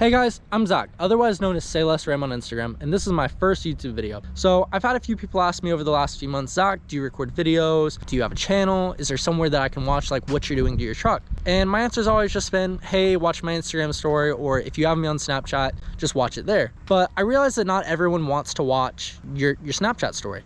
Hey guys, I'm Zach, otherwise known as Say Less Ram on Instagram, and this is my first YouTube video. So I've had a few people ask me over the last few months, Zach, do you record videos? Do you have a channel? Is there somewhere that I can watch like what you're doing to your truck? And my answer's always just been, hey, watch my Instagram story, or if you have me on Snapchat, just watch it there. But I realize that not everyone wants to watch your Snapchat story.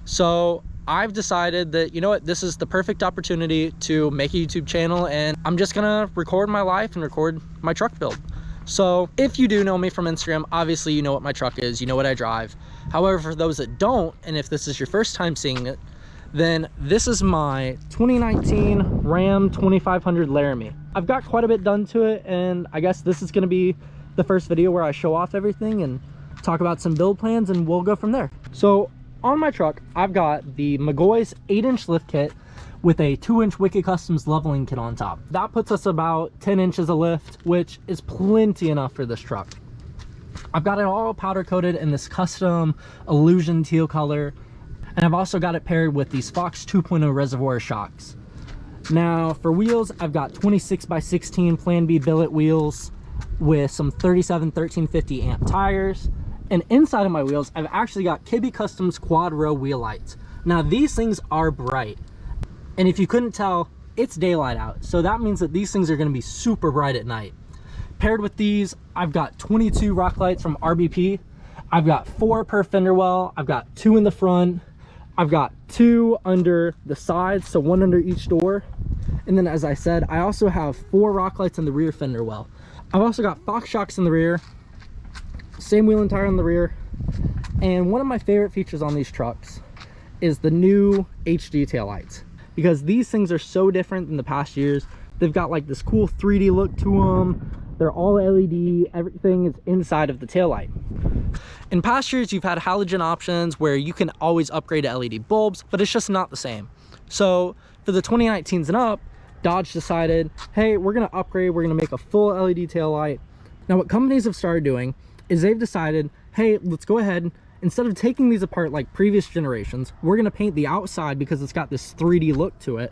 So I've decided that, you know what, this is the perfect opportunity to make a YouTube channel, and I'm just gonna record my life and record my truck build. So if you do know me from Instagram, obviously you know what my truck is, you know what I drive. However, for those that don't, and if this is your first time seeing it, then this is my 2019 Ram 2500 Laramie. I've got quite a bit done to it, and I guess this is gonna be the first video where I show off everything and talk about some build plans, and we'll go from there. So on my truck, I've got the McGaughys 8-inch lift kit with a 2-inch Wicked Customs leveling kit on top. That puts us about 10 inches of lift, which is plenty enough for this truck. I've got it all powder coated in this custom illusion teal color, and I've also got it paired with these Fox 2.0 reservoir shocks. Now for wheels, I've got 26x16 Plan B billet wheels with some 37 1350 amp tires. And inside of my wheels, I've actually got Kibbe Customs quad row wheel lights. Now these things are bright. And if you couldn't tell, it's daylight out. So that means that these things are gonna be super bright at night. Paired with these, I've got 22 rock lights from RBP. I've got 4 per fender well. I've got 2 in the front. I've got 2 under the sides, so 1 under each door. And then as I said, I also have 4 rock lights in the rear fender well. I've also got Fox shocks in the rear, same wheel and tire in the rear. And one of my favorite features on these trucks is the new HD taillights, because these things are so different than the past years. They've got like this cool 3D look to them. They're all LED, everything is inside of the taillight. In past years, you've had halogen options where you can always upgrade to LED bulbs, but it's just not the same. So for the 2019s and up, Dodge decided, hey, we're gonna upgrade, we're gonna make a full LED taillight. Now what companies have started doing is they've decided, hey, let's go ahead, instead of taking these apart like previous generations, we're gonna paint the outside because it's got this 3D look to it.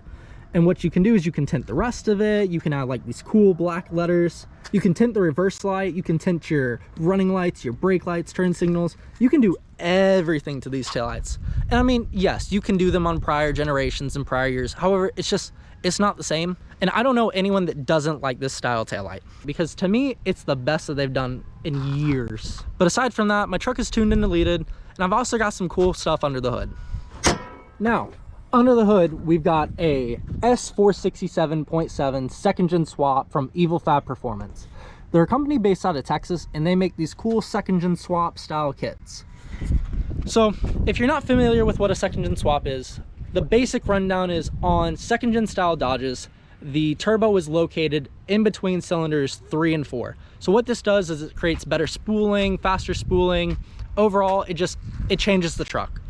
And what you can do is you can tint the rest of it. You can add like these cool black letters. You can tint the reverse light. You can tint your running lights, your brake lights, turn signals. You can do everything to these taillights. And I mean, yes, you can do them on prior generations and prior years. However, it's not the same. And I don't know anyone that doesn't like this style taillight, because to me, it's the best that they've done in years. But aside from that, my truck is tuned and deleted, and I've also got some cool stuff under the hood. Now, under the hood, we've got a S467.7 second gen swap from Evil Fab Performance. They're a company based out of Texas, and they make these cool second gen swap style kits. So if you're not familiar with what a second gen swap is, the basic rundown is on second gen style Dodges, the turbo is located in between cylinders 3 and 4. So what this does is it creates better spooling, faster spooling. Overall, it changes the truck.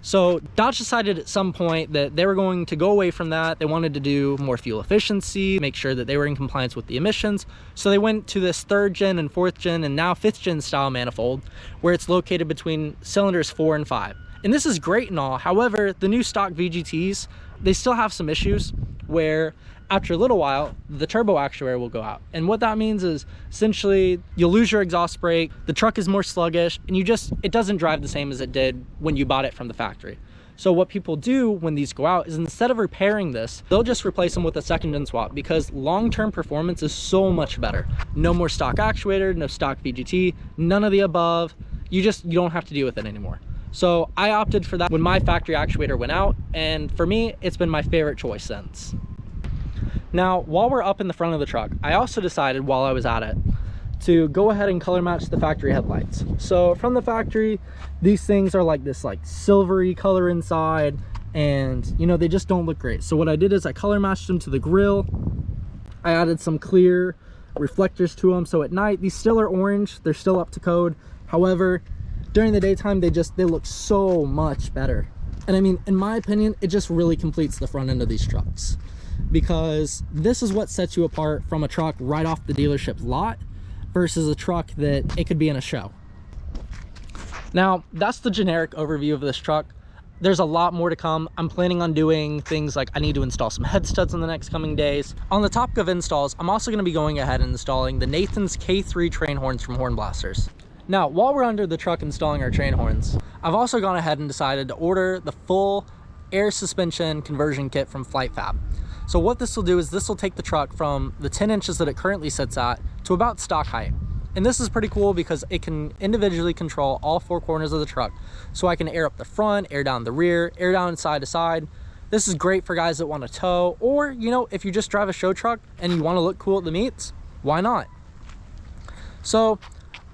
So Dodge decided at some point that they were going to go away from that. They wanted to do more fuel efficiency, make sure that they were in compliance with the emissions. So they went to this 3rd gen and 4th gen and now 5th gen style manifold, where it's located between cylinders 4 and 5. And this is great and all. However, the new stock VGTs, they still have some issues where after a little while, the turbo actuator will go out. And what that means is essentially you'll lose your exhaust brake, the truck is more sluggish, and it doesn't drive the same as it did when you bought it from the factory. So what people do when these go out is instead of repairing this, they'll just replace them with a second gen swap, because long-term performance is so much better. No more stock actuator, no stock VGT, none of the above. You don't have to deal with it anymore. So I opted for that when my factory actuator went out, and for me, it's been my favorite choice since. Now, while we're up in the front of the truck, I also decided while I was at it to go ahead and color match the factory headlights. So from the factory, these things are like this like silvery color inside, and you know, they just don't look great. So what I did is I color matched them to the grill. I added some clear reflectors to them, so at night these still are orange, they're still up to code. However, during the daytime they look so much better. And I mean, in my opinion, it just really completes the front end of these trucks, because this is what sets you apart from a truck right off the dealership lot versus a truck that it could be in a show. Now, that's the generic overview of this truck. there's a lot more to come. I'm planning on doing things like I need to install some head studs in the next coming days. On the topic of installs, I'm also going to be going ahead and installing the Nathan's K3 train horns from Horn Blasters. Now, while we're under the truck installing our train horns, I've also gone ahead and decided to order the full air suspension conversion kit from Flight Fab. So what this will do is this will take the truck from the 10 inches that it currently sits at to about stock height. And this is pretty cool because it can individually control all four corners of the truck. So I can air up the front, air down the rear, air down side to side. This is great for guys that want to tow, or, you know, if you just drive a show truck and you want to look cool at the meets, why not? So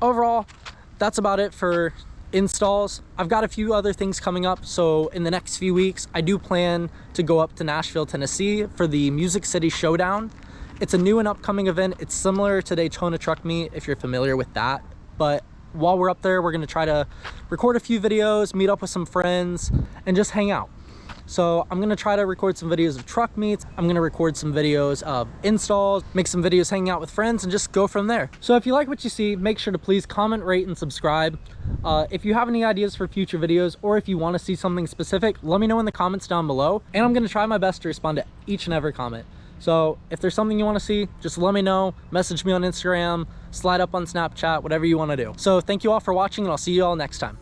overall, that's about it for installs. I've got a few other things coming up. So in the next few weeks, I do plan to go up to Nashville, Tennessee for the Music City Showdown. It's a new and upcoming event. It's similar to Daytona Truck Meet, if you're familiar with that. But while we're up there, we're gonna try to record a few videos, meet up with some friends, and just hang out. So I'm gonna try to record some videos of truck meets. I'm gonna record some videos of installs, make some videos hanging out with friends, and just go from there. So if you like what you see, make sure to please comment, rate, and subscribe. If you have any ideas for future videos, or if you wanna see something specific, let me know in the comments down below, and I'm gonna try my best to respond to each and every comment. So if there's something you want to see, just let me know, message me on Instagram, slide up on Snapchat, whatever you want to do. So thank you all for watching, and I'll see you all next time.